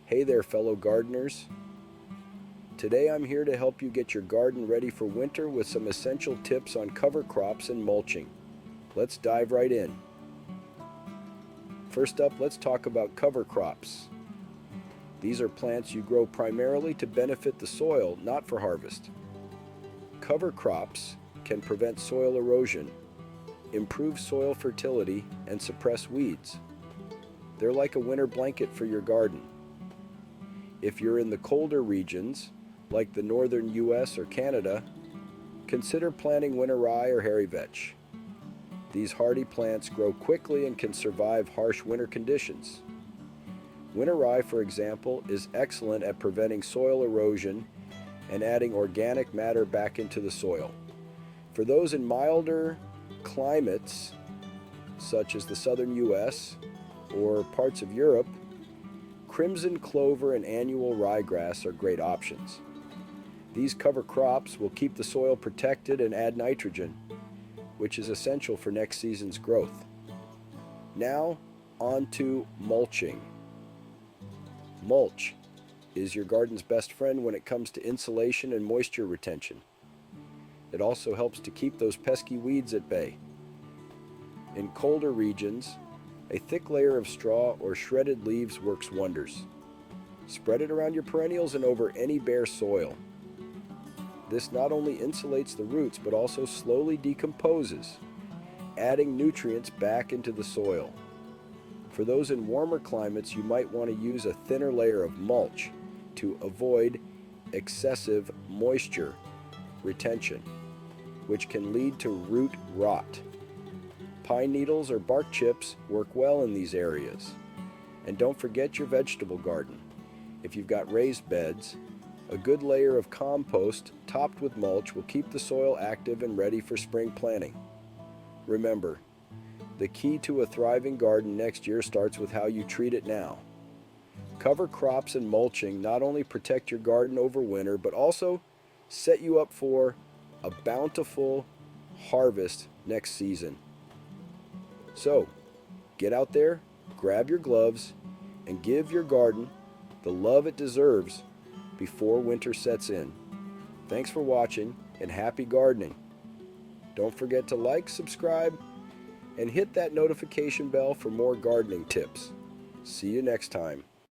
Hey there, fellow gardeners. Today I'm here to help you get your garden ready for winter with some essential tips on cover crops and mulching. Let's dive right in. First up, let's talk about cover crops. These are plants you grow primarily to benefit the soil, not for harvest. Cover crops can prevent soil erosion, improve soil fertility, and suppress weeds. They're like a winter blanket for your garden. If you're in the colder regions, like the northern US or Canada, consider planting winter rye or hairy vetch. These hardy plants grow quickly and can survive harsh winter conditions. Winter rye, for example, is excellent at preventing soil erosion and adding organic matter back into the soil. For those in milder climates, such as the southern US or parts of Europe, crimson clover and annual ryegrass are great options. These cover crops will keep the soil protected and add nitrogen, which is essential for next season's growth. Now, on to mulching. Mulch is your garden's best friend when it comes to insulation and moisture retention. It also helps to keep those pesky weeds at bay. In colder regions, a thick layer of straw or shredded leaves works wonders. Spread it around your perennials and over any bare soil. This not only insulates the roots but also slowly decomposes, adding nutrients back into the soil. For those in warmer climates, you might want to use a thinner layer of mulch to avoid excessive moisture retention, which can lead to root rot. Pine needles or bark chips work well in these areas. And don't forget your vegetable garden. If you've got raised beds, a good layer of compost topped with mulch will keep the soil active and ready for spring planting. Remember, the key to a thriving garden next year starts with how you treat it now. Cover crops and mulching not only protect your garden over winter, but also set you up for a bountiful harvest next season. So, get out there, grab your gloves, and give your garden the love it deserves before winter sets in. Thanks for watching, and happy gardening. Don't forget to like, subscribe, and hit that notification bell for more gardening tips. See you next time.